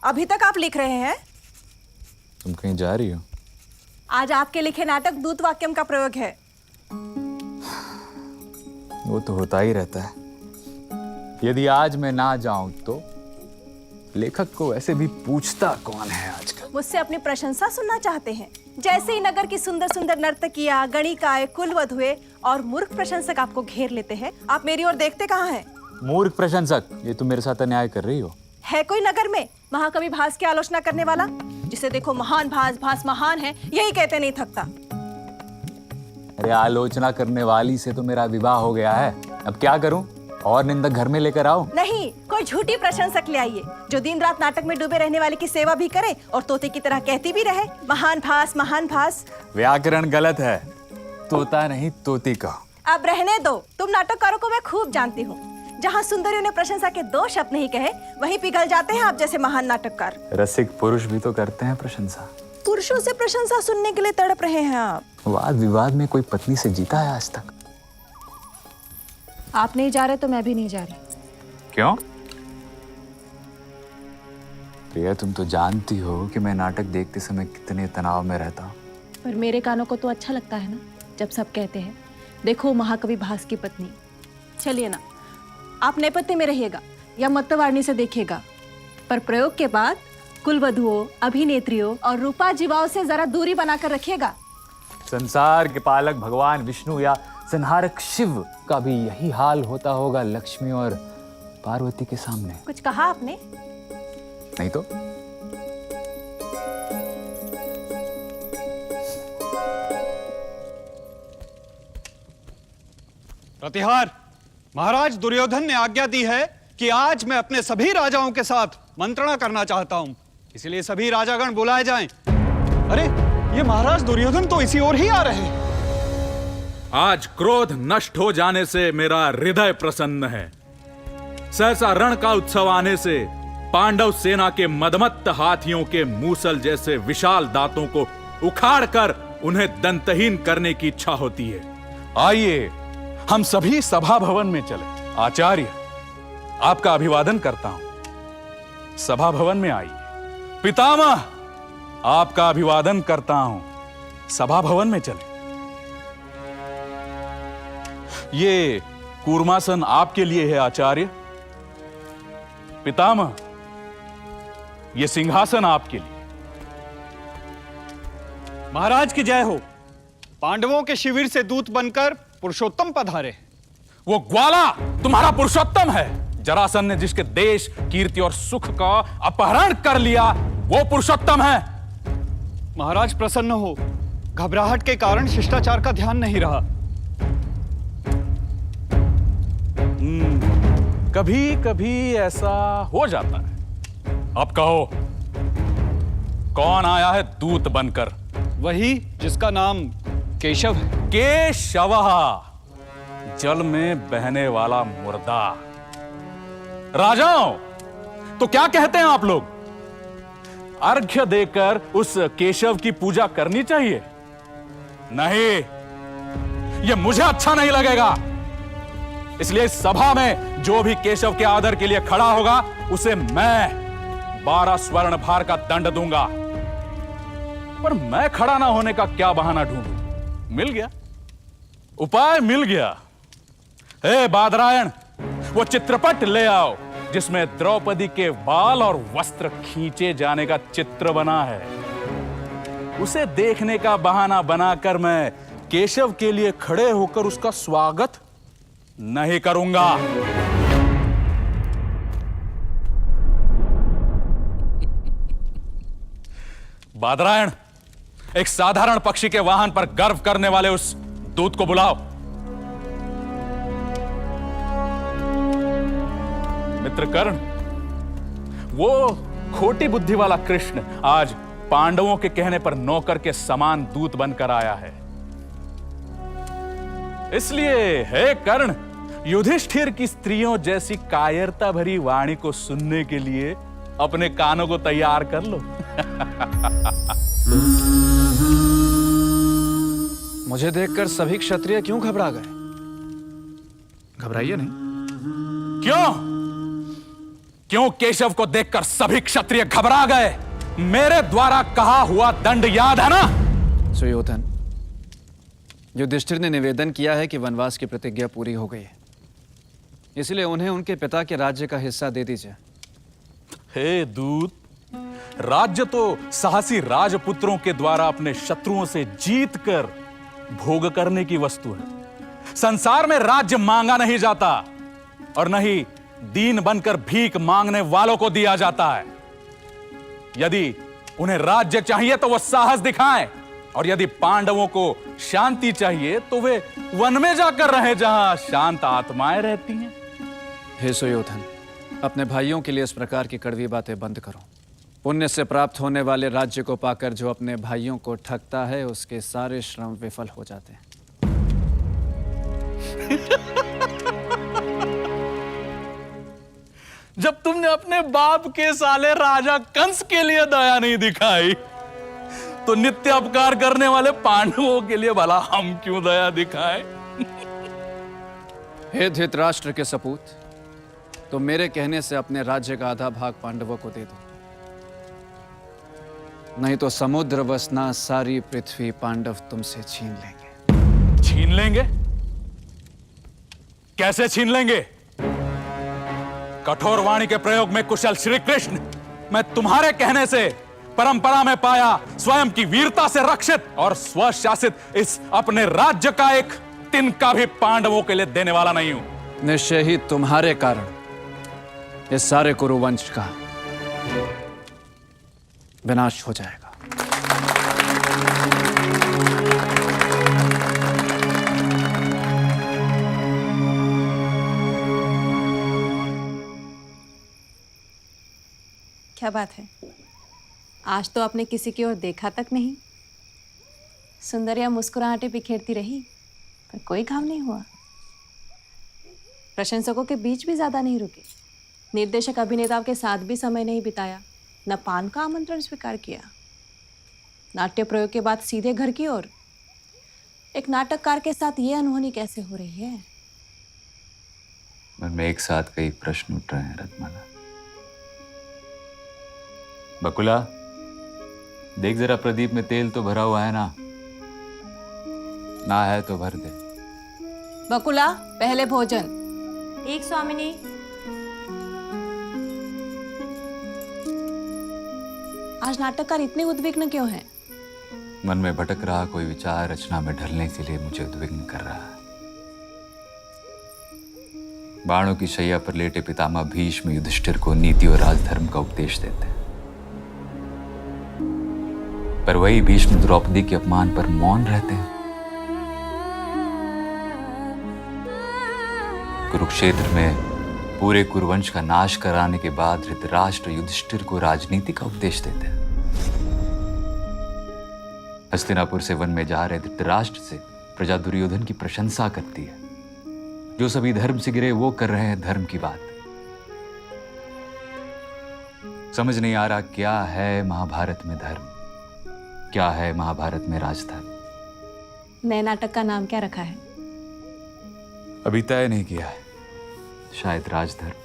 अभी तक आप लिख रहे हैं? तुम कहीं जा रही हो? आज आपके लिखे नाटक दूत वाक्यम का प्रयोग है। वो तो होता ही रहता है। यदि आज मैं ना जाऊं तो लेखक को ऐसे भी पूछता कौन है आजकल। मुझसे अपनी प्रशंसा सुनना चाहते हैं? जैसे ही नगर की सुंदर सुंदर नर्तकियां, गणिकाएं, कुलवधुएं और मूर्ख प्रशंसक आपको घेर लेते हैं, आप मेरी ओर देखते कहाँ हैं? मूर्ख प्रशंसक? ये तुम मेरे साथ अन्याय कर रही हो। है कोई नगर में महाकवि भास की आलोचना करने वाला? जिसे देखो महान भास, भास महान है, यही कहते नहीं थकता। अरे आलोचना करने वाली से तो मेरा विवाह हो गया है, अब क्या करूं? और निंदक घर में लेकर आओ? नहीं, कोई झूठी प्रशंसक ले आइए जो दिन रात नाटक में डूबे रहने वाले की सेवा भी करे और तोते की तरह कहती भी रहे महान भास, महान भास। व्याकरण गलत है, तोता नहीं तोती का। अब रहने दो, तुम नाटककारों को मैं खूब जानती हूँ। जहाँ सुंदरियों ने प्रशंसा के दो शब्द नहीं कहे, वहीं पिघल जाते हैं आप जैसे महान नाटककार। रसिक पुरुष भी तो करते हैं प्रशंसा। पुरुषों से प्रशंसा सुनने के लिए तड़प रहे हैं आप। वाद विवाद में कोई पत्नी से जीता है आज तक? आप नहीं जा रहे तो मैं भी नहीं जा रही। क्यों? प्रिया, तुम तो जानती हो कि मैं नाटक देखते समय कितने तनाव में रहता हूँ। पर मेरे कानों को तो अच्छा लगता है ना जब सब कहते हैं देखो महाकवि भास की पत्नी। चलिए ना, आप नेपथ्य में रहिएगा या मत्तवारणी से देखिएगा, पर प्रयोग के बाद कुलवधुओं, अभिनेत्रियों और रूपा जीवाओं से जरा दूरी बनाकर रखिएगा। संसार के पालक भगवान विष्णु या संहारक शिव का भी यही हाल होता होगा लक्ष्मी और पार्वती के सामने। कुछ कहा आपने? नहीं तो। प्रतिहार, महाराज दुर्योधन ने आज्ञा दी है कि आज मैं अपने सभी राजाओं के साथ मंत्रणा करना चाहता हूं, इसलिए सभी राजागण बुलाए जाएं। अरे, ये महाराज दुर्योधन तो इसी ओर ही आ रहे हैं। आज क्रोध नष्ट हो जाने से मेरा हृदय प्रसन्न है। सहसा रण का उत्सव आने से पांडव सेना के मदमत्त हाथियों के मूसल जैसे विशाल दांतों को उखाड़कर उन्हें दंतहीन करने की इच्छा होती है। आइए हम सभी सभा भवन में चले। आचार्य, आपका अभिवादन करता हूं। सभा भवन में आइए। पितामह, आपका अभिवादन करता हूं। सभा भवन में चले। ये कूर्मासन आपके लिए है आचार्य। पितामह, ये सिंहासन आपके लिए। महाराज की जय हो। पांडवों के शिविर से दूत बनकर पुरुषोत्तम पधारे। वो ग्वाला तुम्हारा पुरुषोत्तम है। जरासन ने जिसके देश, कीर्ति और सुख का अपहरण कर लिया, वो पुरुषोत्तम है। महाराज प्रसन्न हो, घबराहट के कारण शिष्टाचार का ध्यान नहीं रहा। कभी कभी ऐसा हो जाता है। अब कहो, कौन आया है दूत बनकर? वही जिसका नाम केशव है। केशव, जल में बहने वाला मुर्दा। राजाओं, तो क्या कहते हैं आप लोग? अर्घ्य देकर उस केशव की पूजा करनी चाहिए? नहीं, यह मुझे अच्छा नहीं लगेगा। इसलिए इस सभा में जो भी केशव के आदर के लिए खड़ा होगा उसे मैं 12 स्वर्ण भार का दंड दूंगा। पर मैं खड़ा ना होने का क्या बहाना ढूंढूं? मिल गया, उपाय मिल गया। हे बादरायण, वो चित्रपट ले आओ जिसमें द्रौपदी के बाल और वस्त्र खींचे जाने का चित्र बना है। उसे देखने का बहाना बनाकर मैं केशव के लिए खड़े होकर उसका स्वागत नहीं करूंगा। बादरायण, एक साधारण पक्षी के वाहन पर गर्व करने वाले उस दूत को बुलाओ। मित्र कर्ण, वो खोटी बुद्धि वाला कृष्ण आज पांडवों के कहने पर नौकर के समान दूत बनकर आया है। इसलिए हे कर्ण, युधिष्ठिर की स्त्रियों जैसी कायरता भरी वाणी को सुनने के लिए अपने कानों को तैयार कर लो। मुझे देखकर सभी क्षत्रिय क्यों घबरा गए? घबराइए नहीं। क्यों केशव को देखकर सभी क्षत्रिय घबरा गए? मेरे द्वारा कहा हुआ दंड याद है ना? सुयोधन, युधिष्ठिर ने निवेदन किया है कि वनवास की प्रतिज्ञा पूरी हो गई है, इसलिए उन्हें उनके पिता के राज्य का हिस्सा दे दीजिए। हे दूत, राज्य तो साहसी राजपुत्रों के द्वारा अपने शत्रुओं से जीतकर भोग करने की वस्तु है। संसार में राज्य मांगा नहीं जाता और न ही दीन बनकर भीख मांगने वालों को दिया जाता है। यदि उन्हें राज्य चाहिए तो वो साहस दिखाएं, और यदि पांडवों को शांति चाहिए तो वे वन में जाकर रहें जहां शांत आत्माएं रहती हैं। हे सुयोधन, अपने भाइयों के लिए इस प्रकार की कड़वी बातें बंद करो। पुण्य से प्राप्त होने वाले राज्य को पाकर जो अपने भाइयों को ठगता है उसके सारे श्रम विफल हो जाते हैं। जब तुमने अपने बाप के साले राजा कंस के लिए दया नहीं दिखाई तो नित्य अपकार करने वाले पांडवों के लिए भला हम क्यों दया दिखाएं? हे धृतराष्ट्र के सपूत, तो मेरे कहने से अपने राज्य का आधा भाग पांडवों को दे दो, नहीं तो समुद्र वसना सारी पृथ्वी पांडव तुमसे छीन लेंगे। छीन लेंगे? कैसे छीन लेंगे? कठोर वाणी के प्रयोग में कुशल श्री कृष्ण, मैं तुम्हारे कहने से परंपरा में पाया स्वयं की वीरता से रक्षित और स्वशासित इस अपने राज्य का एक तिनका भी पांडवों के लिए देने वाला नहीं हूं। निश्चय ही तुम्हारे कारण इस सारे कुरुवंश का विनाश हो जाएगा। क्या बात है, आज तो आपने किसी की ओर देखा तक नहीं। सुंदरिया मुस्कुराहटें बिखेरती रही पर कोई घाव नहीं हुआ। प्रशंसकों के बीच भी ज्यादा नहीं रुके, निर्देशक अभिनेताओं के साथ भी समय नहीं बिताया, न पान का आमंत्रण स्वीकार किया। नाट्य प्रयोग के बाद सीधे घर की ओर। एक नाटककार के साथ ये अनहोनी कैसे हो रही है? मन में एक साथ कई प्रश्न उठ रहे हैं रत्माला। बकुला, देख जरा प्रदीप में तेल तो भरा हुआ है ना? ना है तो भर दे। बकुला, पहले भोजन। ठीक स्वामिनी। आज नाटककार इतने उद्विग्न क्यों हैं? मन में भटक रहा कोई विचार रचना में ढलने के लिए मुझे उद्विग्न कर रहा है। बाणों की शैया पर लेटे पितामह भीष्म युधिष्ठिर को नीति और राजधर्म का उपदेश देते हैं, पर वही भीष्म द्रौपदी के अपमान पर मौन रहते हैं। कुरुक्षेत्र में पूरे कुरुवंश का नाश कराने के बाद धृतराष्ट्र युधिष्ठिर को राजनीति का उपदेश देते हैं। हस्तिनापुर से वन में जा रहे धृतराष्ट्र से प्रजा दुर्योधन की प्रशंसा करती है। जो सभी धर्म से गिरे वो कर रहे हैं धर्म की बात। समझ नहीं आ रहा क्या है महाभारत में धर्म, क्या है महाभारत में राजधर्म। नए नाटक का नाम क्या रखा है? अभी तय नहीं किया है। शायद राजधर्म।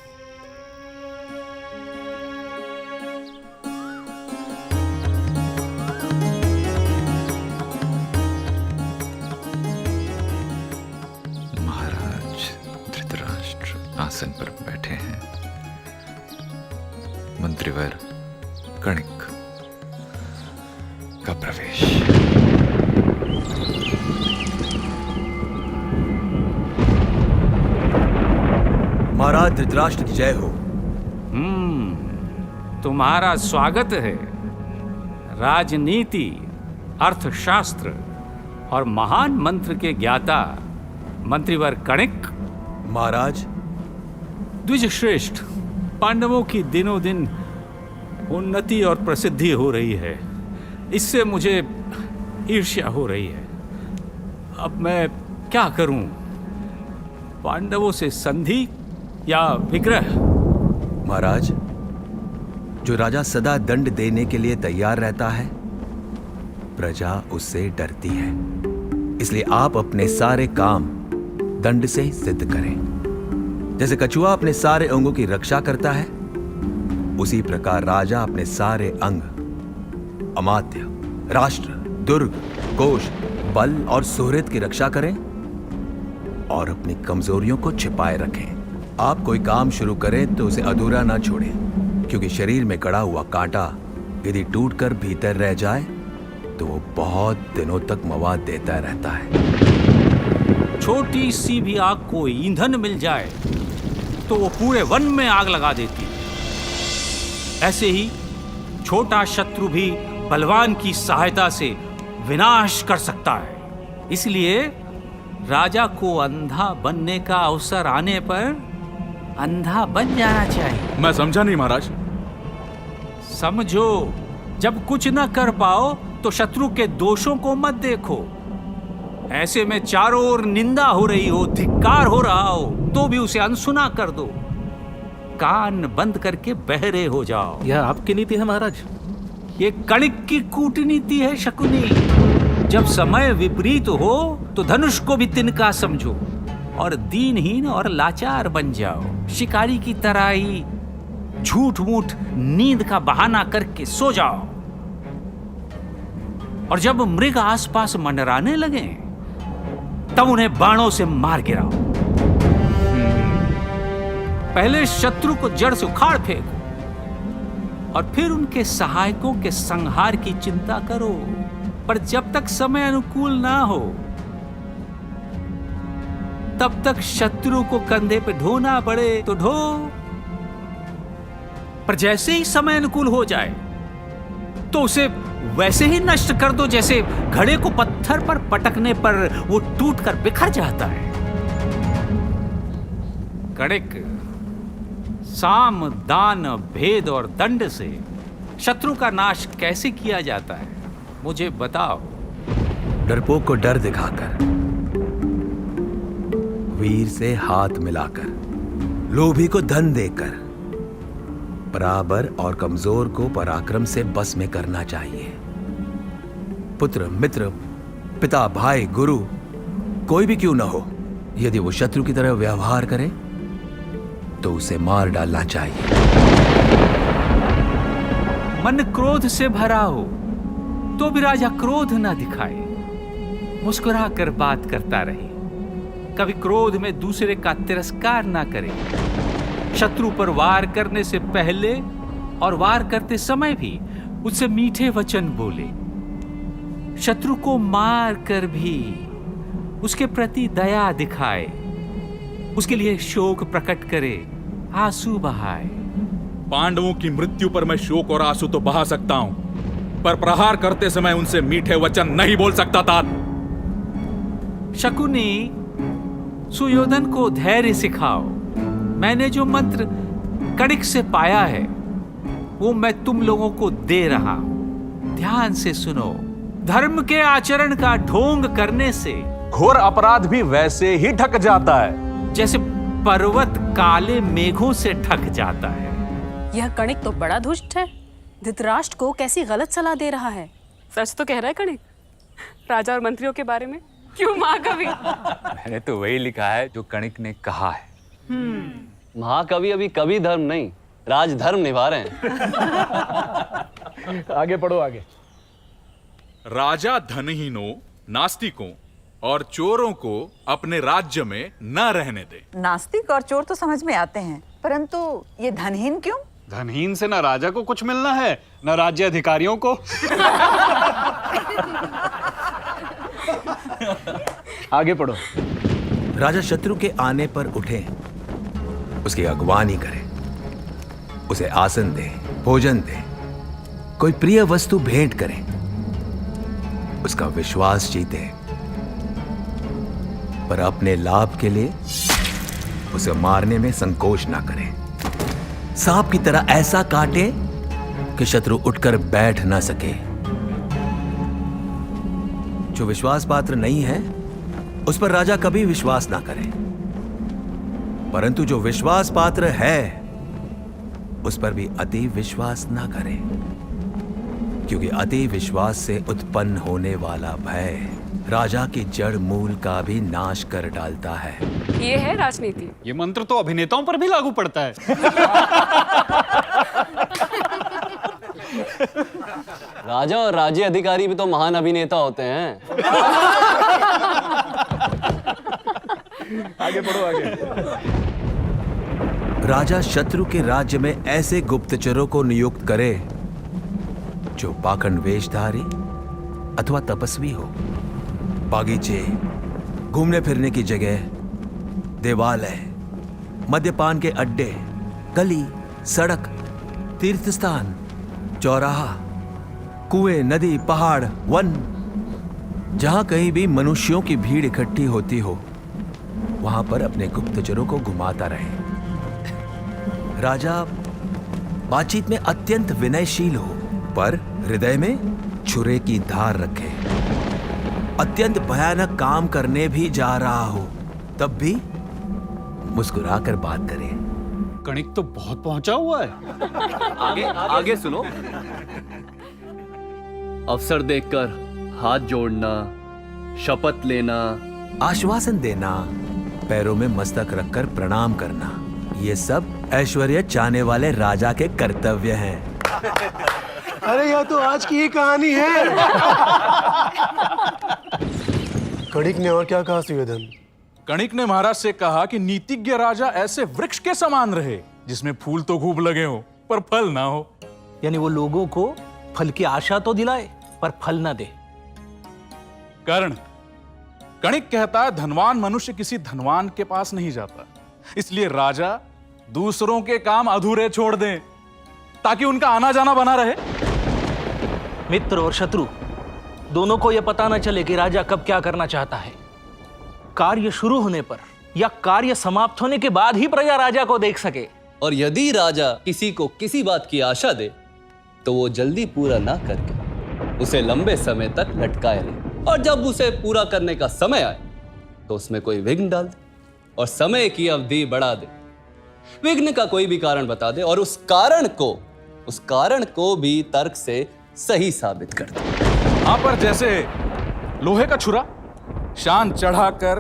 महाराज धृतराष्ट्र आसन पर बैठे हैं। मंत्रीवर कणिक का प्रवेश। महाराज धृतराष्ट्र की जय हो। तुम्हारा स्वागत है। राजनीति, अर्थशास्त्र और महान मंत्र के ज्ञाता मंत्रीवर कणिक। महाराज द्विजश्रेष्ठ, पांडवों की दिनों दिन उन्नति और प्रसिद्धि हो रही है। इससे मुझे ईर्ष्या हो रही है। अब मैं क्या करूं? पांडवों से संधि या विग्रह? महाराज, जो राजा सदा दंड देने के लिए तैयार रहता है, प्रजा उससे डरती है। इसलिए आप अपने सारे काम दंड से सिद्ध करें। जैसे कछुआ अपने सारे अंगों की रक्षा करता है, उसी प्रकार राजा अपने सारे अंग, अमात्य, राष्ट्र, दुर्ग, कोश, बल और सुहृद की रक्षा करें और अपनी कमजोरियों को छिपाए रखें। आप कोई काम शुरू करें तो उसे अधूरा ना छोड़ें, क्योंकि शरीर में गड़ा हुआ कांटा यदि टूटकर भीतर रह जाए तो वो बहुत दिनों तक मवाद देता रहता है। छोटी सी भी आग को ईंधन मिल जाए तो वो पूरे वन में आग लगा देती। ऐसे ही छोटा शत्रु भी बलवान की सहायता से विनाश कर सकता है। इसलिए राजा को अंधा बनने का अवसर आने पर अंधा बन जाना चाहिए। मैं समझा नहीं महाराज। समझो, जब कुछ न कर पाओ तो शत्रु के दोषों को मत देखो। ऐसे में चारों ओर निंदा हो रही हो, धिक्कार हो रहा हो, तो भी उसे अनसुना कर दो। कान बंद करके बहरे हो जाओ। यह आपकी नीति है महाराज? ये कणिक की कूटनीति है शकुनी। जब समय विपरीत हो तो धनुष को भी तिनका समझो और दीनहीन और लाचार बन जाओ। शिकारी की तरह ही झूठ मूठ नींद का बहाना करके सो जाओ, और जब मृग आसपास मंडराने लगे तब उन्हें बाणों से मार गिराओ। पहले शत्रु को जड़ से उखाड़ फेंको और फिर उनके सहायकों के संहार की चिंता करो। पर जब तक समय अनुकूल ना हो तब तक शत्रु को कंधे पे ढोना पड़े तो ढो, पर जैसे ही समय अनुकूल हो जाए तो उसे वैसे ही नष्ट कर दो जैसे घड़े को पत्थर पर पटकने पर वो टूटकर बिखर जाता है। कणिक, साम, दान, भेद और दंड से शत्रु का नाश कैसे किया जाता है, मुझे बताओ। डरपोक को डर दिखाकर, वीर से हाथ मिलाकर, लोभी को धन देकर, बराबर और कमजोर को पराक्रम से बस में करना चाहिए। पुत्र, मित्र, पिता, भाई, गुरु, कोई भी क्यों ना हो, यदि वो शत्रु की तरह व्यवहार करे तो उसे मार डालना चाहिए। मन क्रोध से भरा हो तो भी राजा क्रोध न दिखाए, मुस्कुरा कर बात करता रहे। कभी क्रोध में दूसरे का तिरस्कार ना करे। शत्रु पर वार करने से पहले और वार करते समय भी उससे मीठे वचन बोले। शत्रु को मार कर भी उसके प्रति दया दिखाए, उसके लिए शोक प्रकट करे, आंसू बहाए। पांडवों की मृत्यु पर मैं शोक और आंसू तो बहा सकता हूं, पर प्रहार करते समय उनसे मीठे वचन नहीं बोल सकता था। शकुनी, सुयोधन को धैर्य सिखाओ। मैंने जो मंत्र कणिक से पाया है वो मैं तुम लोगों को दे रहा हूं। ध्यान से सुनो। धर्म के आचरण का ढोंग करने से घोर अपराध भी वैसे ही ढक जाता है जैसे पर्वत काले मेघों से ढक जाता है। यह कणिक तो बड़ा दुष्ट है। धृतराष्ट्र को कैसी गलत सलाह दे रहा है। सच तो कह रहा है कणिक, राजा और मंत्रियों के बारे में। क्यों महाकवि? मैंने तो वही लिखा है जो कणिक ने कहा है। महाकवि अभी कवि धर्म नहीं, राजधर्म निभा रहे हैं। आगे पढ़ो आगे। राजा धनहीनों, नास्तिकों और चोरों को अपने राज्य में न रहने दे। नास्तिक और चोर तो समझ में आते हैं, परंतु ये धनहीन क्यों? धनहीन से ना राजा को कुछ मिलना है, ना राज्य अधिकारियों को। आगे पढ़ो। राजा शत्रु के आने पर उठे, उसकी अगवानी करे, उसे आसन दे, भोजन दे, कोई प्रिय वस्तु भेंट करे, उसका विश्वास जीते, पर अपने लाभ के लिए उसे मारने में संकोच ना करे। सांप की तरह ऐसा काटे कि शत्रु उठकर बैठ ना सके। जो विश्वास पात्र नहीं है उस पर राजा कभी विश्वास ना करे, परंतु जो विश्वास पात्र है उस पर भी अति विश्वास ना करे, क्योंकि अति विश्वास से उत्पन्न होने वाला भय राजा की जड़ मूल का भी नाश कर डालता है। ये है राजनीति। ये मंत्र तो अभिनेताओं पर भी लागू पड़ता है। राजा और राज्य अधिकारी भी तो महान अभिनेता होते हैं। आगे पढ़ो आगे। राजा शत्रु के राज्य में ऐसे गुप्तचरों को नियुक्त करे जो पाखंड वेशधारी अथवा तपस्वी हो। बागीचे, घूमने फिरने की जगह, देवालय, मद्यपान के अड्डे, गली, सड़क, तीर्थ स्थान, चौराहा, कुएं, नदी, पहाड़, वन, जहां कहीं भी मनुष्यों की भीड़ इकट्ठी होती हो वहां पर अपने गुप्तचरों को घुमाता रहे। राजा बातचीत में अत्यंत विनयशील हो, पर हृदय में छुरे की धार रखे। अत्यंत भयानक काम करने भी जा रहा हो तब भी मुस्कुराकर बात करे। कणिक तो बहुत पहुंचा हुआ है। आगे सुनो। अवसर देखकर हाथ जोड़ना, शपथ लेना, आश्वासन देना, पैरों में मस्तक रखकर प्रणाम करना, ये सब ऐश्वर्य चाहने वाले राजा के कर्तव्य हैं। अरे यह तो आज की ही कहानी है। कणिक ने और क्या कहा सुयोधन? कणिक ने महाराज से कहा कि नीतिज्ञ राजा ऐसे वृक्ष के समान रहे जिसमें फूल तो खूब लगे हो पर फल ना हो। यानी वो लोगों को फल की आशा तो दिलाए पर फल ना दे। कर्ण, कणिक कहता है धनवान मनुष्य किसी धनवान के पास नहीं जाता, इसलिए राजा दूसरों के काम अधूरे छोड़ दें ताकि उनका आना जाना बना रहे। मित्र और शत्रु दोनों को यह पता न चले कि राजा कब क्या करना चाहता है। कार्य शुरू होने पर या कार्य समाप्त होने के बाद ही प्रजा राजा को देख सके। और यदि राजा किसी को किसी बात की आशा दे तो वो जल्दी पूरा ना करके उसे लंबे समय तक लटकाए रहे, और जब उसे पूरा करने का समय आए तो उसमें कोई विघ्न डाल दे और समय की अवधि बढ़ा दे। विघ्न का कोई भी कारण बता दे और उस कारण को भी तर्क से सही साबित कर दे। यहां पर जैसे लोहे का छुरा शान चढ़ाकर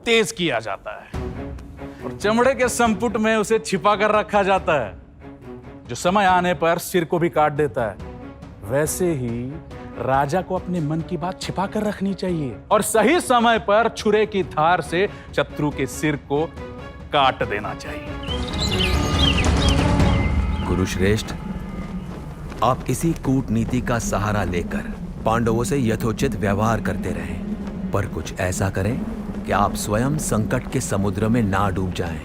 तेज किया जाता है और चमड़े के संपुट में उसे छिपा कर रखा जाता है, जो समय आने पर सिर को भी काट देता है, वैसे ही राजा को अपने मन की बात छिपा कर रखनी चाहिए और सही समय पर छुरे की धार से शत्रु के सिर को काट देना चाहिए। गुरुश्रेष्ठ, आप इसी कूटनीति का सहारा लेकर पांडवों से यथोचित व्यवहार करते रहें, पर कुछ ऐसा करें कि आप स्वयं संकट के समुद्र में ना डूब जाएं।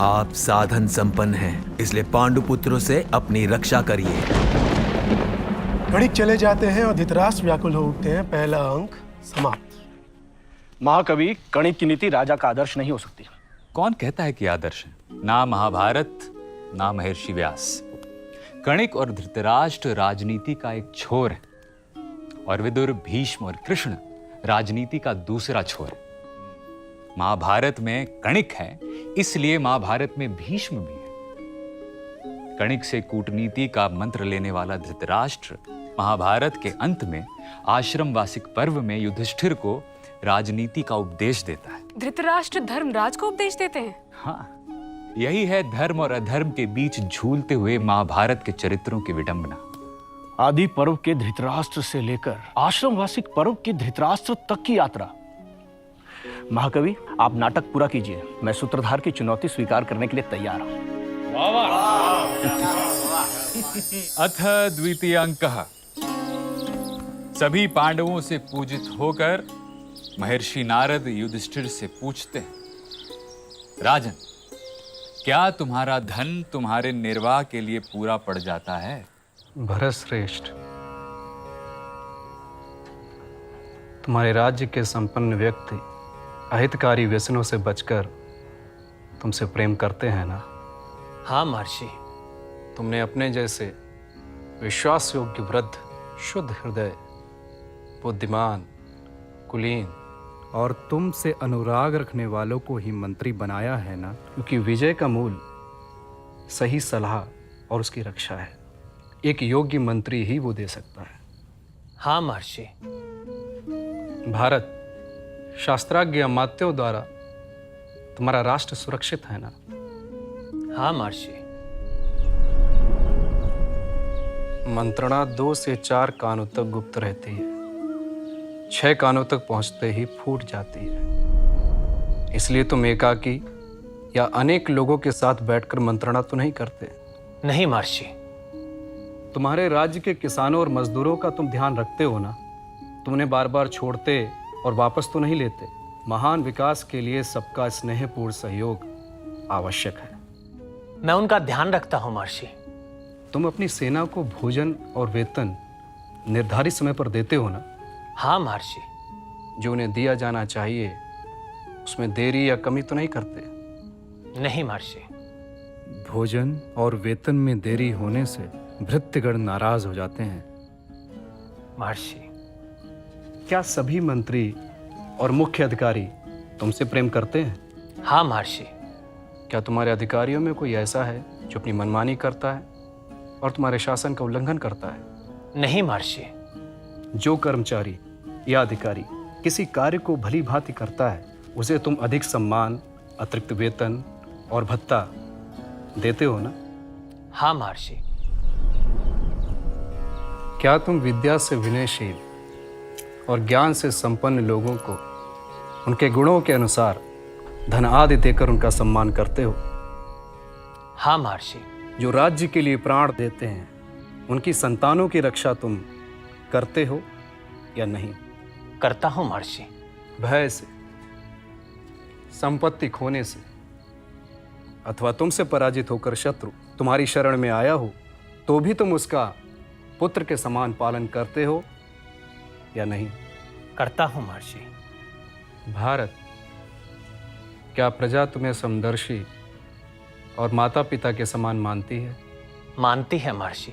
आप साधन संपन्न हैं, इसलिए पांडुपुत्रों से अपनी रक्षा करिए। कणिक चले जाते हैं और धृतराष्ट्र व्याकुल हो उठते हैं। पहला अंक समाप्त। महाकवि, कणिक की नीति राजा का आदर्श नहीं हो सकती। कौन कहता है कि आदर्श है? ना महाभारत, ना महर्षि व्यास। कणिक और धृतराष्ट्र राजनीति का एक छोर है और विदुर, भीष्म और कृष्ण राजनीति का दूसरा छोर है। महाभारत में कणिक है, इसलिए महाभारत में भीष्म भी है। कणिक से कूटनीति का मंत्र लेने वाला धृतराष्ट्र महाभारत के अंत में आश्रम वासिक पर्व में युधिष्ठिर को राजनीति का उपदेश देता है। धृतराष्ट्र धर्मराज को उपदेश देते हैं? हाँ, यही है धर्म और अधर्म के बीच झूलते हुए महाभारत के चरित्रों की विडंबना। आदि पर्व के धृतराष्ट्र से लेकर आश्रमवासिक पर्व के धृतराष्ट्र तक की यात्रा। महाकवि, आप नाटक पूरा कीजिए। मैं सूत्रधार की चुनौती स्वीकार करने के लिए तैयार हूं। अथ द्वितीय अंकः। सभी पांडवों से पूजित होकर महर्षि नारद युधिष्ठिर से पूछते हैं, राजन, क्या तुम्हारा धन तुम्हारे निर्वाह के लिए पूरा पड़ जाता है? भरत श्रेष्ठ, तुम्हारे राज्य के संपन्न व्यक्ति अहितकारी व्यसनों से बचकर तुमसे प्रेम करते हैं ना? हाँ महर्षि। तुमने अपने जैसे विश्वास योग्य वृद्ध, शुद्ध हृदय, बुद्धिमान, कुलीन और तुमसे अनुराग रखने वालों को ही मंत्री बनाया है ना? क्योंकि विजय का मूल सही सलाह और उसकी रक्षा है। एक योग्य मंत्री ही वो दे सकता है। हाँ महर्षि। भारत, शास्त्राज्ञ अमात्यों द्वारा तुम्हारा राष्ट्र सुरक्षित है ना? हाँ महर्षि। मंत्रणा 2 से 4 कानों तक गुप्त रहती है, 6 कानों तक पहुंचते ही फूट जाती है। इसलिए तुम एकाकी या अनेक लोगों के साथ बैठकर मंत्रणा तो नहीं करते? नहीं महर्षि। तुम्हारे राज्य के किसानों और मजदूरों का तुम ध्यान रखते हो ना? तुम उन्हें बार बार छोड़ते और वापस तो नहीं लेते। महान विकास के लिए सबका स्नेहपूर्ण सहयोग आवश्यक है। मैं उनका ध्यान रखता हूं महर्षि। तुम अपनी सेना को भोजन और वेतन निर्धारित समय पर देते हो ना? हाँ महर्षि। जो उन्हें दिया जाना चाहिए उसमें देरी या कमी तो नहीं करते? नहीं महर्षि। भोजन और वेतन में देरी होने से भृत्यगण नाराज हो जाते हैं। महर्षि, क्या सभी मंत्री और मुख्य अधिकारी तुमसे प्रेम करते हैं? हाँ महर्षि। क्या तुम्हारे अधिकारियों में कोई ऐसा है जो अपनी मनमानी करता है और तुम्हारे शासन का उल्लंघन करता है? नहीं महर्षि। जो कर्मचारी या अधिकारी किसी कार्य को भली भांति करता है उसे तुम अधिक सम्मान, अतिरिक्त वेतन और भत्ता देते हो ना? हाँ महर्षि। क्या तुम विद्या से विनयशील और ज्ञान से संपन्न लोगों को उनके गुणों के अनुसार धन आदि देकर उनका सम्मान करते हो? हाँ महर्षि। जो राज्य के लिए प्राण देते हैं उनकी संतानों की रक्षा तुम करते हो या नहीं? करता हूं महर्षि। भय से, संपत्ति खोने से अथवा तुमसे पराजित होकर शत्रु तुम्हारी शरण में आया हो तो भी तुम उसका पुत्र के समान पालन करते हो या नहीं? करता हूं महर्षि। भारत, क्या प्रजा तुम्हें समदर्शी और माता पिता के समान मानती है? मानती है महर्षि।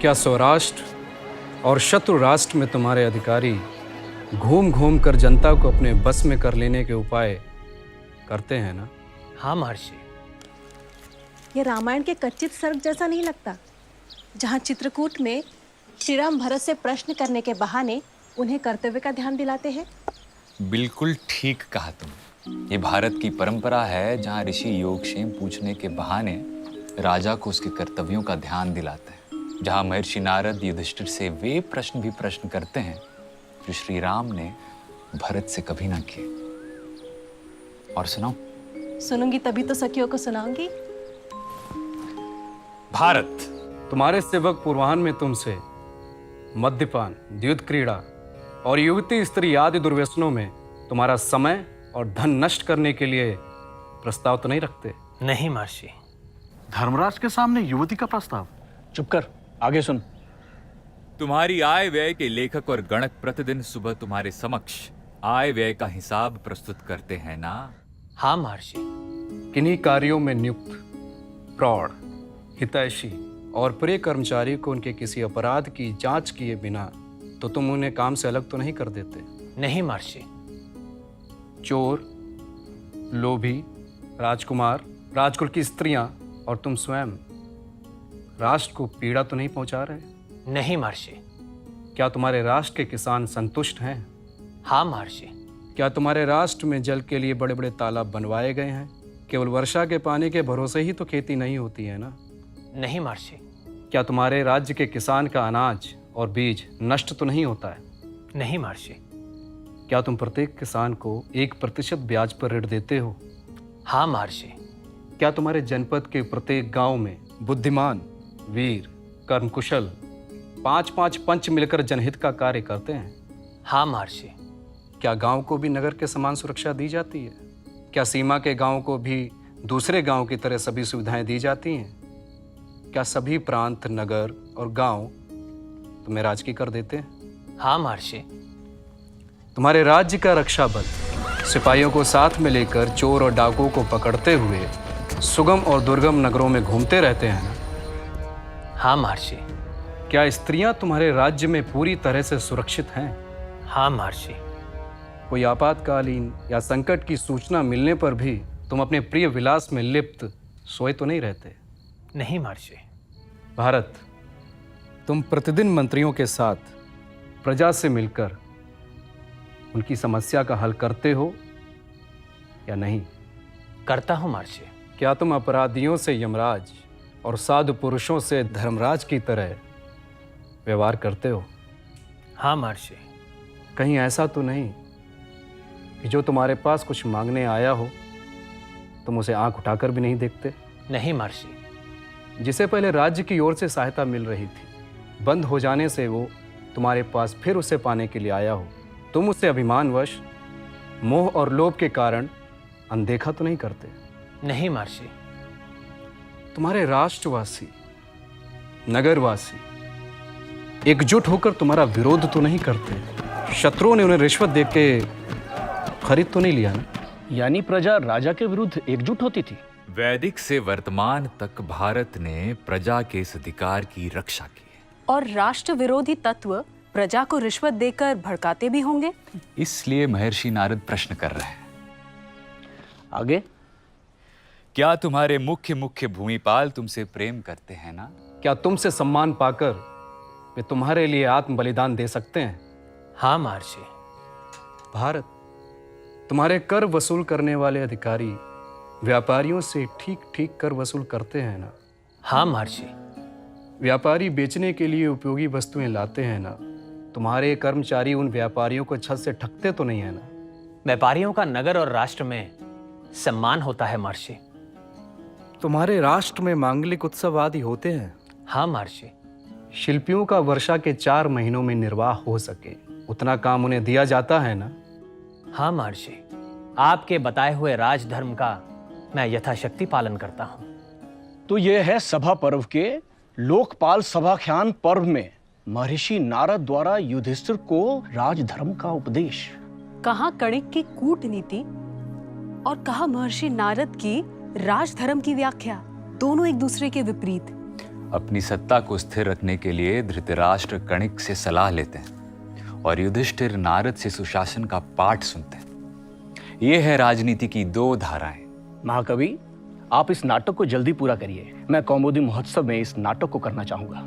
क्या सौराष्ट्र और शत्रु राष्ट्र में तुम्हारे अधिकारी घूम घूम कर जनता को अपने बस में कर लेने के उपाय करते हैं ना? हाँ महर्षि। ये रामायण के कच्चित सर्ग जैसा नहीं लगता, जहाँ चित्रकूट में श्री राम भरत से प्रश्न करने के बहाने उन्हें कर्तव्य का ध्यान दिलाते हैं। बिल्कुल ठीक कहा तुम। ये भारत की परंपरा है जहाँ ऋषि योगक्षेम पूछने के बहाने राजा को उसके कर्तव्यों का ध्यान दिलाते हैं। जहाँ महर्षि नारद युधिष्ठिर से वे प्रश्न भी प्रश्न करते हैं जो श्री राम ने भरत से कभी ना किए। और सुनाओ? सुनूंगी तभी तो सखियों को सुनाऊंगी। भारत, तुम्हारे सेवक पूर्वाह्न में तुमसे मद्यपान, द्युत क्रीड़ा और युवती स्त्री आदि दुर्व्यसनों में तुम्हारा समय और धन नष्ट करने के लिए प्रस्ताव तो नहीं रखते? नहीं महर्षि। धर्मराज के सामने युवती का प्रस्ताव? चुप कर, आगे सुन। तुम्हारी आय व्यय के लेखक और गणक प्रतिदिन सुबह तुम्हारे समक्ष आय व्यय का हिसाब प्रस्तुत करते हैं ना? हाँ महर्षि। किन्हीं कार्यों में नियुक्त प्रौढ़, हितैषी और प्रिय कर्मचारी को उनके किसी अपराध की जांच किए बिना तो तुम उन्हें काम से अलग तो नहीं कर देते? नहीं महर्षि। चोर, लोभी, राजकुमार, राजकुल की स्त्रियां और तुम स्वयं राष्ट्र को पीड़ा तो नहीं पहुंचा रहे? नहीं महर्षि। क्या तुम्हारे राष्ट्र के किसान संतुष्ट हैं? हाँ महर्षि। क्या तुम्हारे राष्ट्र में जल के लिए बड़े बड़े तालाब बनवाए गए हैं? केवल वर्षा के पानी के भरोसे ही तो खेती नहीं होती है ना? नहीं महर्षि। क्या तुम्हारे राज्य के किसान का अनाज और बीज नष्ट तो नहीं होता है? नहीं महर्षि। क्या तुम प्रत्येक किसान को 1% ब्याज पर ऋण देते हो? हाँ महर्षि। क्या तुम्हारे जनपद के प्रत्येक गांव में बुद्धिमान, वीर, कर्मकुशल 5-5 पंच मिलकर जनहित का कार्य करते हैं? हाँ महर्षि। क्या गांव को भी नगर के समान सुरक्षा दी जाती है? क्या सीमा के गांव को भी दूसरे गांव की तरह सभी सुविधाएं दी जाती हैं? क्या सभी प्रांत, नगर और गांव तुम्हें राज की कर देते हैं? हाँ महर्षि। तुम्हारे राज्य का रक्षा बल सिपाहियों को साथ में लेकर चोर और डाकुओं को पकड़ते हुए सुगम और दुर्गम नगरों में घूमते रहते हैं ना? हाँ महर्षि। क्या स्त्रियां तुम्हारे राज्य में पूरी तरह से सुरक्षित हैं? हाँ महर्षि। कोई आपातकालीन या संकट की सूचना मिलने पर भी तुम अपने प्रिय विलास में लिप्त सोए तो नहीं रहते? नहीं महर्षि। भारत, तुम प्रतिदिन मंत्रियों के साथ प्रजा से मिलकर उनकी समस्या का हल करते हो या नहीं? करता हूँ महर्षि। क्या तुम अपराधियों से यमराज और साधु पुरुषों से धर्मराज की तरह व्यवहार करते हो? हाँ महर्षि। कहीं ऐसा तो नहीं कि जो तुम्हारे पास कुछ मांगने आया हो तुम उसे आंख उठाकर भी नहीं देखते? नहीं महर्षि। जिसे पहले राज्य की ओर से सहायता मिल रही थी, बंद हो जाने से वो तुम्हारे पास फिर उसे पाने के लिए आया हो, तुम उसे अभिमानवश, मोह और लोभ के कारण अनदेखा तो नहीं करते? नहीं महर्षि। तुम्हारे राष्ट्रवासी, नगरवासी एकजुट होकर तुम्हारा विरोध तो नहीं करते? शत्रुओं ने उन्हें रिश्वत देके खरीद तो नहीं लिया ना? यानी प्रजा राजा के विरुद्ध एकजुट होती थी? वैदिक से वर्तमान तक भारत ने प्रजा के इस अधिकार की रक्षा की है। और राष्ट्र विरोधी तत्व प्रजा को रिश्वत देकर भड़काते भी होंगे? इसलिए महर्षि नारद प्रश्न कर रहे हैं। आगे? क्या तुम्हारे मुख्य भूमिपाल तुमसे प्रेम करते हैं ना? क्या तुमसे सम्मान पाकर वे तुम्हारे लिए आत्म बलिदान दे सकते हैं? हाँ महर्षि। भारत, तुम्हारे कर वसूल करने वाले अधिकारी व्यापारियों से ठीक ठीक कर वसूल करते हैं ना? हाँ महर्षि। व्यापारी बेचने के लिए उपयोगी वस्तुएं लाते हैं ना? तुम्हारे कर्मचारी उन व्यापारियों को छत से ठगते तो नहीं है ना? व्यापारियों का नगर और राष्ट्र में सम्मान होता है महर्षि। तुम्हारे राष्ट्र में मांगलिक उत्सव आदि होते हैं? हाँ महर्षि। शिल्पियों का वर्षा के 4 महीनों में निर्वाह हो सके उतना काम उन्हें दिया जाता है ना? हाँ महर्षि। आपके बताए हुए राजधर्म का मैं यथाशक्ति पालन करता हूँ। तो यह है सभा पर्व के लोकपाल सभाख्यान पर्व में महर्षि नारद द्वारा युधिष्ठिर को राजधर्म का उपदेश। कहाँ कणिक की कूटनीति और कहाँ महर्षि नारद की राजधर्म की व्याख्या, दोनों एक दूसरे के विपरीत। अपनी सत्ता को स्थिर रखने के लिए धृतराष्ट्र कणिक से सलाह लेते हैं और युधिष्ठिर नारद से सुशासन का पाठ सुनते हैं। ये है राजनीति की 2 धाराएं। महाकवि, आप इस नाटक को जल्दी पूरा करिए। मैं कौमुदी महोत्सव में इस नाटक को करना चाहूंगा।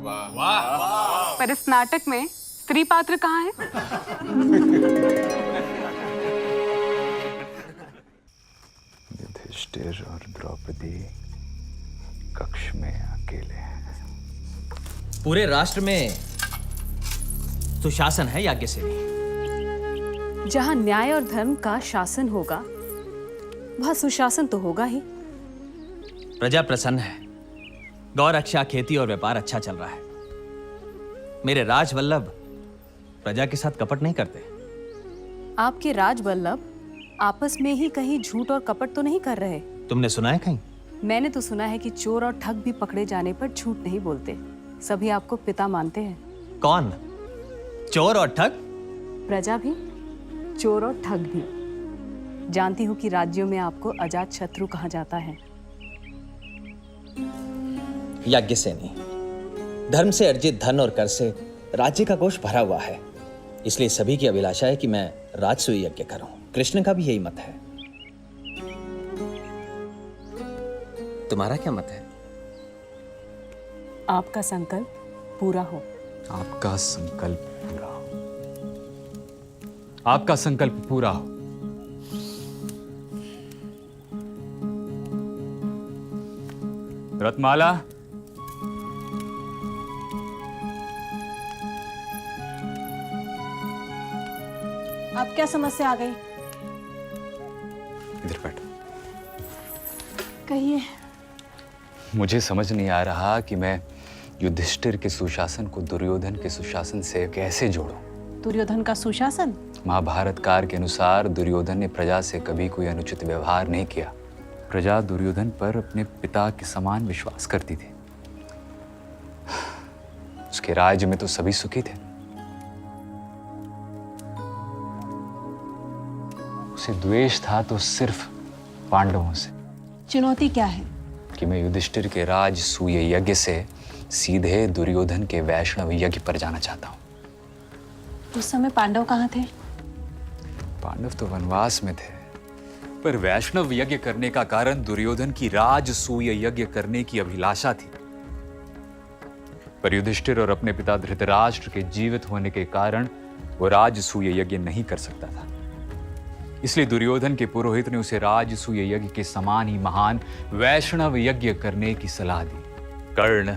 पर इस नाटक में स्त्री पात्र कहाँ है? युधिष्ठिर और द्रौपदी कक्ष में अकेले हैं। पूरे राष्ट्र में सुशासन है याज्ञसेनी। जहाँ न्याय और धर्म का शासन होगा वहाँ सुशासन तो होगा ही। प्रजा प्रसन्न है। गौ रक्षा, खेती और व्यापार अच्छा चल रहा है। मेरे राजवल्लभ प्रजा के साथ कपट नहीं करते। आपके राजवल्लभ आपस में ही कहीं झूठ और कपट तो नहीं कर रहे? तुमने सुना है कहीं? मैंने तो सुना है कि चोर और ठग भी पकड़े जाने पर झूठ नहीं बोलते। सभी आपको पिता मानते हैं। कौन? चोर और ठग? प्रजा भी, चोर और ठग भी। जानती हूँ कि राज्यों में आपको अजात शत्रु कहा जाता है। याज्ञसेनी, धर्म से अर्जित धन और कर से राज्य का कोष भरा हुआ है। इसलिए सभी की अभिलाषा है कि मैं राजसूय यज्ञ करूं। कृष्ण का भी यही मत है। तुम्हारा क्या मत है? आपका संकल्प पूरा हो। आपका संकल्प पूरा हो। आपका संकल्प पूरा हो। रत्नमाला, अब क्या समस्या आ गई? इधर बैठ। कहिए। मुझे समझ नहीं आ रहा कि मैं युधिष्ठिर के सुशासन को दुर्योधन के सुशासन से कैसे जोड़ूं। दुर्योधन का सुशासन? महाभारत काल के अनुसार दुर्योधन ने प्रजा से कभी कोई अनुचित व्यवहार नहीं किया। प्रजा दुर्योधन पर अपने पिता के समान विश्वास करती थी। उसके राज्य में तो सभी सुखी थे। उसे द्वेष था तो सिर्फ पांडवों से। चुनौती क्या है? कि मैं युधिष्ठिर के राज सूय यज्ञ से सीधे दुर्योधन के वैष्णव यज्ञ पर जाना चाहता हूं। उस समय पांडव कहाँ थे? पांडव तो वनवास में थे, पर वैष्णव यज्ञ करने का कारण दुर्योधन की राजसूय यज्ञ करने की अभिलाषा थी। पर युधिष्ठिर और अपने पिता धृतराष्ट्र के जीवित होने के कारण वो राजसूय यज्ञ नहीं कर सकता था। इसलिए दुर्योधन के पुरोहित ने उसे राजसूय यज्ञ के समान ही महान वैष्णव यज्ञ करने की सलाह दी। कर्ण,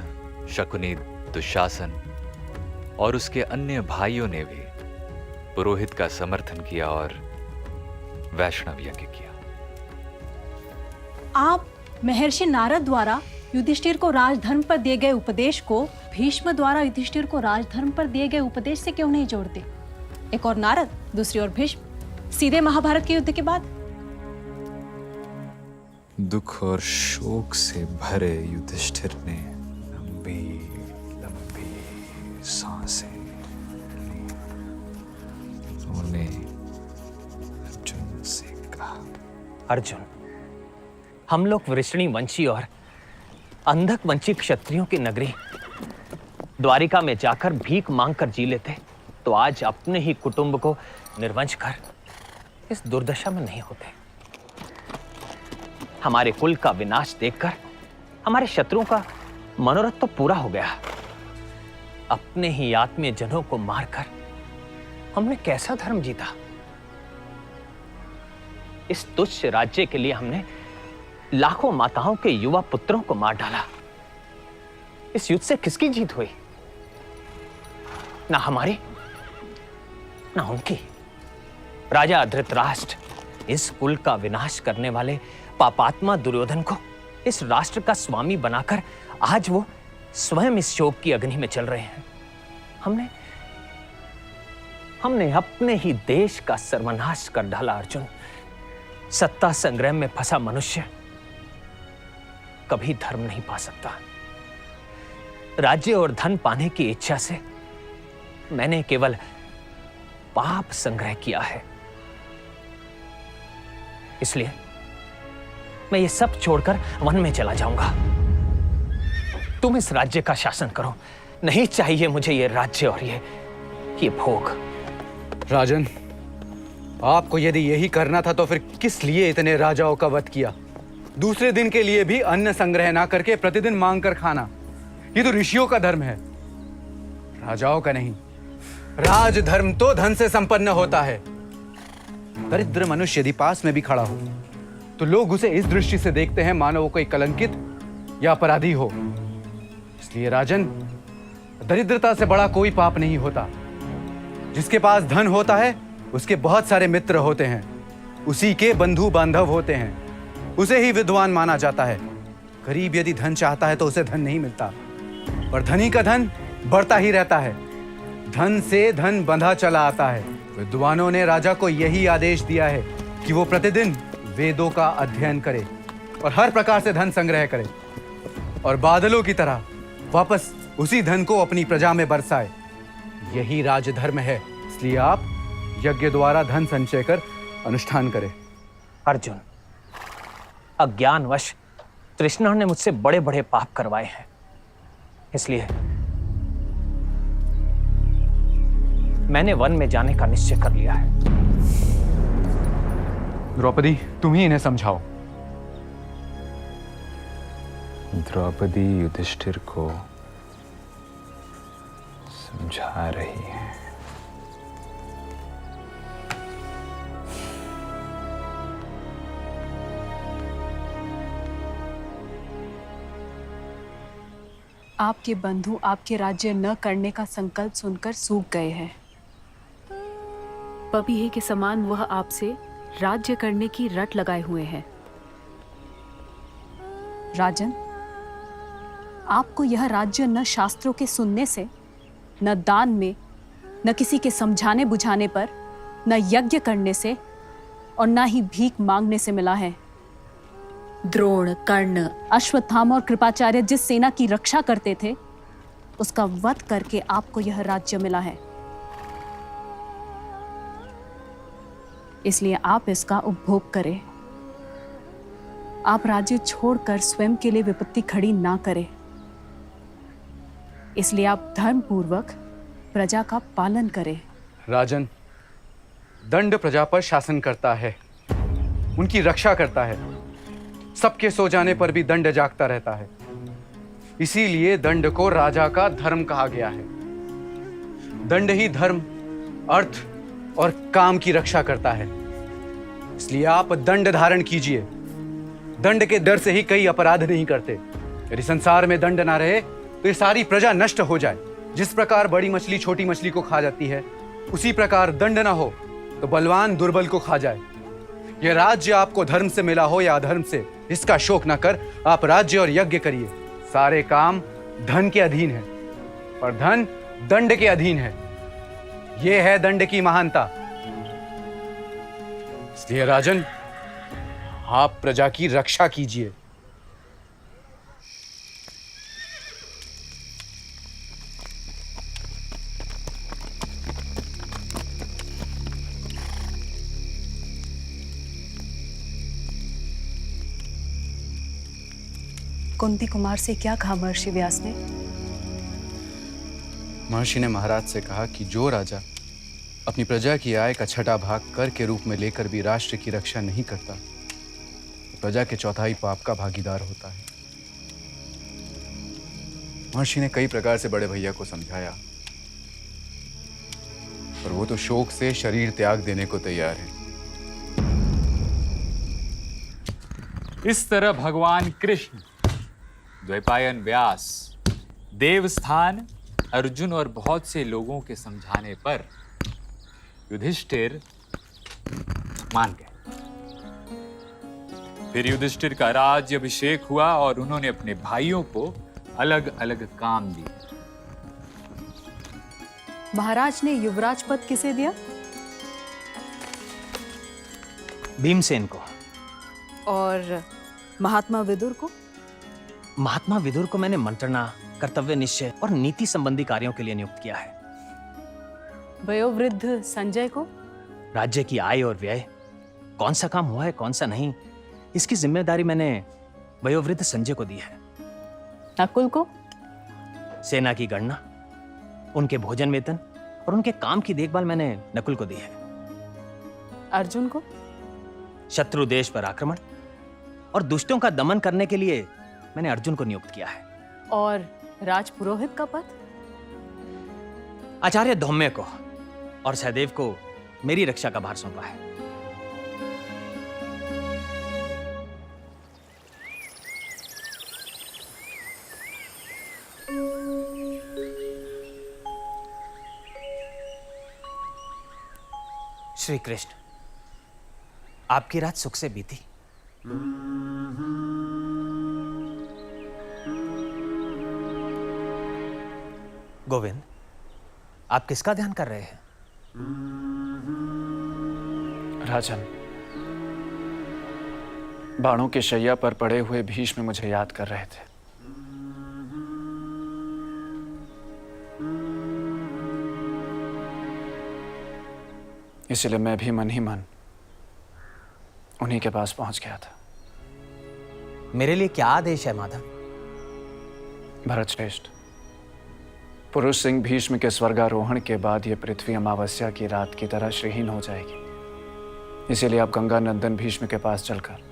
शकुनी, दुशासन और उसके अन्य भाइयों ने भी पुरोहित का समर्थन किया और वैष्णव यज्ञ किया। आप महर्षि नारद द्वारा युधिष्ठिर को राजधर्म पर दिए गए उपदेश को भीष्म द्वारा युधिष्ठिर को राजधर्म पर दिए गए उपदेश से क्यों नहीं जोड़ते? एक और नारद, दूसरी ओर भीष्म, सीधे महाभारत के युद्ध के बाद। दुख और शोक से भरे युधिष्ठिर ने लंबी लंबी सांसें ली। उन्होंने अर्जुन से कहा, अर्जुन, हम लोग वृष्णि वंशी और अंधक वंशी क्षत्रियों की नगरी द्वारिका में जाकर भीख मांगकर जी लेते तो आज अपने ही कुटुंब को निर्वंश कर इस दुर्दशा में नहीं होते। हमारे कुल का विनाश देखकर हमारे शत्रुओं का मनोरथ तो पूरा हो गया। अपने ही आत्मीय जनों को मारकर हमने कैसा धर्म जीता? इस तुच्छ राज्य के लिए हमने लाखों माताओं के युवा पुत्रों को मार डाला। इस युद्ध से किसकी जीत हुई? ना हमारी, ना उनकी। राजा धृतराष्ट्र इस कुल का विनाश करने वाले पापात्मा दुर्योधन को इस राष्ट्र का स्वामी बनाकर आज वो स्वयं इस शोक की अग्नि में चल रहे हैं। हमने अपने ही देश का सर्वनाश कर डाला। अर्जुन, सत्ता संग्राम में फंसा मनुष्य कभी धर्म नहीं पा सकता। राज्य और धन पाने की इच्छा से मैंने केवल पाप संग्रह किया है। इसलिए मैं ये सब छोड़कर वन में चला जाऊंगा। तुम इस राज्य का शासन करो। नहीं चाहिए मुझे ये राज्य और ये भोग। राजन, आपको यदि यही करना था तो फिर किस लिए इतने राजाओं का वध किया? दूसरे दिन के लिए भी अन्न संग्रह ना करके प्रतिदिन मांग कर खाना, ये तो ऋषियों का धर्म है, राजाओं का नहीं। राजधर्म तो धन से संपन्न होता है। दरिद्र मनुष्य यदि पास में भी खड़ा हो तो लोग उसे इस दृष्टि से देखते हैं मानो वो कोई कलंकित या अपराधी हो। इसलिए राजन, दरिद्रता से बड़ा कोई पाप नहीं होता। जिसके पास धन होता है उसके बहुत सारे मित्र होते हैं, उसी के बंधु बांधव होते हैं, उसे ही विद्वान माना जाता है। गरीब यदि धन चाहता है तो उसे धन नहीं मिलता, और धनी का धन बढ़ता ही रहता है। धन से धन बंधा चला आता है। विद्वानों ने राजा को यही आदेश दिया है कि वो प्रतिदिन वेदों का अध्ययन करे और हर प्रकार से धन संग्रह करे और बादलों की तरह वापस उसी धन को अपनी प्रजा में बरसाए। यही राजधर्म है। इसलिए आप यज्ञ द्वारा धन संचय कर अनुष्ठान करें। अर्जुन, अज्ञानवश तृष्णा ने मुझसे बड़े बड़े पाप करवाए हैं। इसलिए मैंने वन में जाने का निश्चय कर लिया है। द्रौपदी, तुम ही इन्हें समझाओ। द्रौपदी युधिष्ठिर को समझा रही है। आपके बंधु आपके राज्य न करने का संकल्प सुनकर सूख गए हैं। पपीहे के समान वह आपसे राज्य करने की रट लगाए हुए हैं। राजन, आपको यह राज्य न शास्त्रों के सुनने से, न दान में, न किसी के समझाने बुझाने पर, न यज्ञ करने से और न ही भीख मांगने से मिला है। द्रोण, कर्ण, अश्वत्थामा और कृपाचार्य जिस सेना की रक्षा करते थे, उसका वध करके आपको यह राज्य मिला है। इसलिए आप इसका उपभोग करें। आप राज्य छोड़कर स्वयं के लिए विपत्ति खड़ी ना करें। इसलिए आप धर्म पूर्वक प्रजा का पालन करें। राजन, दंड प्रजा पर शासन करता है, उनकी रक्षा करता है। सबके सो जाने पर भी दंड जागता रहता है। इसीलिए दंड को राजा का धर्म कहा गया है। दंड ही धर्म, अर्थ और काम की रक्षा करता है। इसलिए आप दंड धारण कीजिए। दंड के डर से ही कई अपराध नहीं करते। यदि संसार में दंड ना रहे तो ये सारी प्रजा नष्ट हो जाए। जिस प्रकार बड़ी मछली छोटी मछली को खा जाती है, उसी प्रकार दंड ना हो तो बलवान दुर्बल को खा जाए। यह राज्य आपको धर्म से मिला हो या अधर्म से, इसका शोक न कर आप राज्य और यज्ञ करिए। सारे काम धन के अधीन है, पर धन दंड के अधीन है। यह है दंड की महानता। इसलिए राजन, आप प्रजा की रक्षा कीजिए। कुंती कुमार से क्या कहा महर्षि व्यास ने? महर्षि ने महाराज से कहा कि जो राजा अपनी प्रजा की आय का छठा भाग कर के रूप में लेकर भी राष्ट्र की रक्षा नहीं करता, प्रजा के चौथाई पाप का भागीदार होता है। महर्षि ने कई प्रकार से बड़े भैया को समझाया, पर वो तो शोक से शरीर त्याग देने को तैयार है। इस तरह भगवान कृष्ण, द्वैपायन व्यास, देवस्थान अर्जुन और बहुत से लोगों के समझाने पर युधिष्ठिर मान गए। फिर युधिष्ठिर का राज्य अभिषेक हुआ और उन्होंने अपने भाइयों को अलग अलग काम दिए। महाराज ने युवराज पद किसे दिया? भीमसेन को। और महात्मा विदुर को? महात्मा विदुर को मैंने मंत्रणा, कर्तव्य निश्चय और नीति संबंधी कार्यों के लिए नियुक्त किया है। वयोवृद्ध संजय को? राज्य की आय और व्यय, कौन सा काम हुआ है कौन सा नहीं, इसकी जिम्मेदारी मैंने वयोवृद्ध संजय को दी है। नकुल को? सेना की गणना, उनके भोजन वेतन और उनके काम की देखभाल मैंने नकुल को दी है। अर्जुन को? शत्रु देश पर आक्रमण और दुष्टों का दमन करने के लिए मैंने अर्जुन को नियुक्त किया है। और राजपुरोहित का पद? आचार्य धौम्य को और सहदेव को मेरी रक्षा का भार सौंपा है। श्री कृष्ण, आपकी रात सुख से बीती? गोविंद, आप किसका ध्यान कर रहे हैं? राजन, बाणों के शैया पर पड़े हुए भीष्म मुझे याद कर रहे थे। इसलिए मैं भी मन ही मन उन्हीं के पास पहुंच गया था। मेरे लिए क्या आदेश है माधव? भरत श्रेष्ठ, पुरुष सिंह भीष्म के स्वर्गारोहण के बाद यह पृथ्वी अमावस्या की रात की तरह श्रीहीन हो जाएगी। इसीलिए आप गंगा नंदन भीष्म के पास चलकर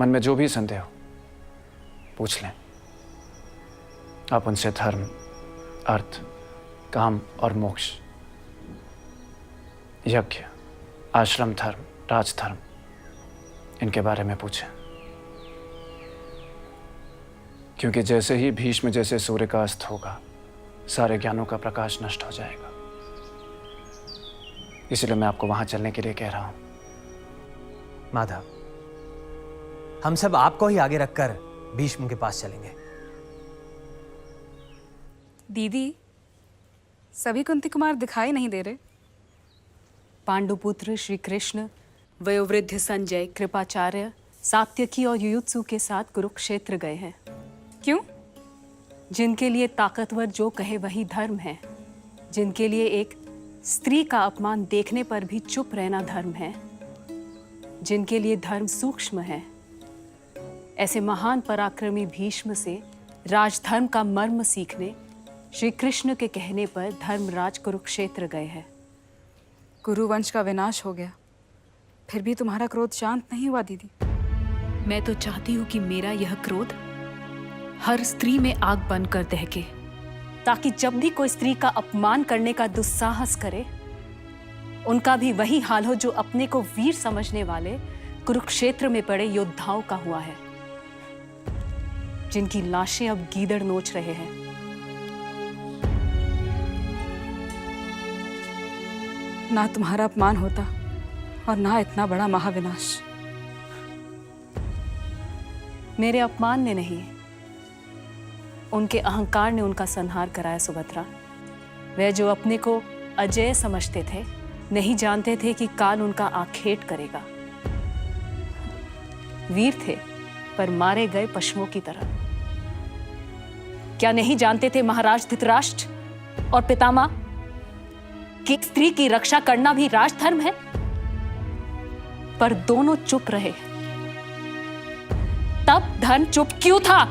मन में जो भी संदेह हो पूछ लें। आप उनसे धर्म, अर्थ, काम और मोक्ष, यज्ञ, आश्रम धर्म, राजधर्म, इनके बारे में पूछें, क्योंकि जैसे ही भीष्म जैसे सूर्य का अस्त होगा, सारे ज्ञानों का प्रकाश नष्ट हो जाएगा। इसलिए मैं आपको वहां चलने के लिए कह रहा हूं। माधव, हम सब आपको ही आगे रखकर भीष्म के पास चलेंगे। दीदी, सभी कुंती कुमार दिखाई नहीं दे रहे। पांडुपुत्र श्री कृष्ण, वयोवृद्ध संजय, कृपाचार्य, सात्यकी और युयुत्सु के साथ कुरुक्षेत्र गए हैं। क्यों? जिनके लिए ताकतवर जो कहे वही धर्म है, जिनके लिए एक स्त्री का अपमान देखने पर भी चुप रहना धर्म है, जिनके लिए धर्म सूक्ष्म है, ऐसे महान पराक्रमी भीष्म से राजधर्म का मर्म सीखने श्री कृष्ण के कहने पर धर्मराज कुरुक्षेत्र गए हैं। कुरुवंश का विनाश हो गया, फिर भी तुम्हारा क्रोध शांत नहीं हुआ दीदी। मैं तो चाहती हूँ कि मेरा यह क्रोध हर स्त्री में आग बनकर दहके, ताकि जब भी कोई स्त्री का अपमान करने का दुस्साहस करे, उनका भी वही हाल हो जो अपने को वीर समझने वाले कुरुक्षेत्र में पड़े योद्धाओं का हुआ है, जिनकी लाशें अब गीदड़ नोच रहे हैं। ना तुम्हारा अपमान होता और ना इतना बड़ा महाविनाश। मेरे अपमान ने नहीं, उनके अहंकार ने उनका संहार कराया सुभद्रा। वे जो अपने को अजय समझते थे, नहीं जानते थे कि काल उनका आखेट करेगा। वीर थे पर मारे गए पशुओं की तरह। क्या नहीं जानते थे महाराज धृतराष्ट्र और पितामह कि स्त्री की रक्षा करना भी राजधर्म है? पर दोनों चुप रहे। तब धर्म चुप क्यों था?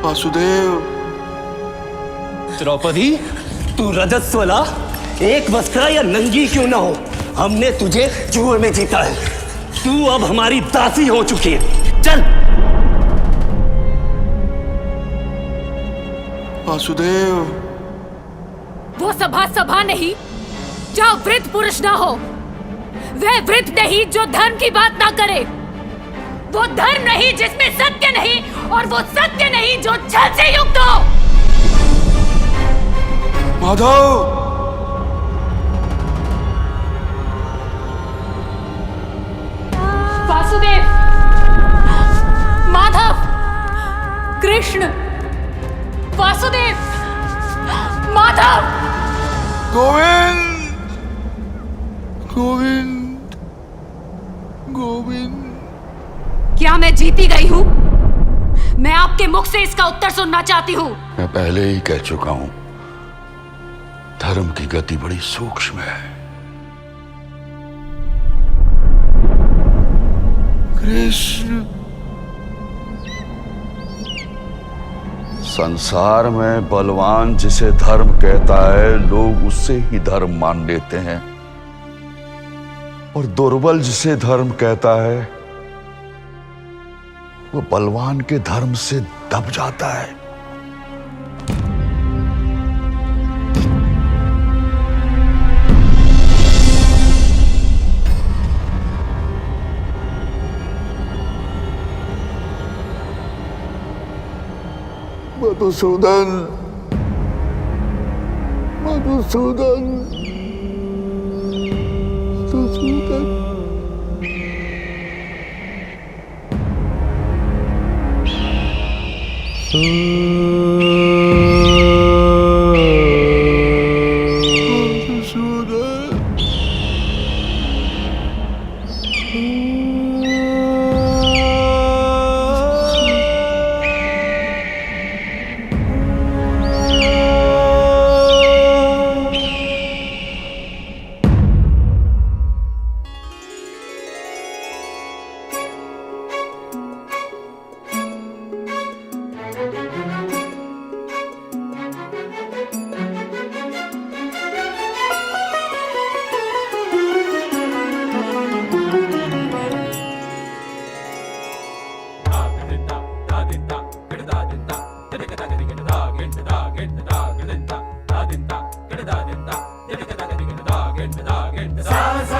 वासुदेव। द्रौपदी, तू रजस्वला, एक वस्त्रा या नंगी क्यों ना हो, हमने तुझे जुए में जीता है। तू अब हमारी दासी हो चुकी है। चल। वासुदेव। वो सभा नहीं जहाँ वृद्ध पुरुष ना हो, वह वृद्ध नहीं जो धर्म की बात ना करे, वो धर्म नहीं जिसमें सत्य नहीं, और वो सत्य नहीं जो छल से युक्त हो। माधव। वासुदेव, माधव, कृष्ण, वासुदेव, माधव, गोविंद, गोविंद, गोविंद। क्या मैं जीती गई हूँ? मैं आपके मुख से इसका उत्तर सुनना चाहती हूँ। मैं पहले ही कह चुका हूं, धर्म की गति बड़ी सूक्ष्म है। कृष्ण। संसार में बलवान जिसे धर्म कहता है, लोग उससे ही धर्म मान लेते हैं, और दुर्बल जिसे धर्म कहता है, वो बलवान के धर्म से दब जाता है। मधुसूदन, मधुसूदन, मधुसूदन। Sa sa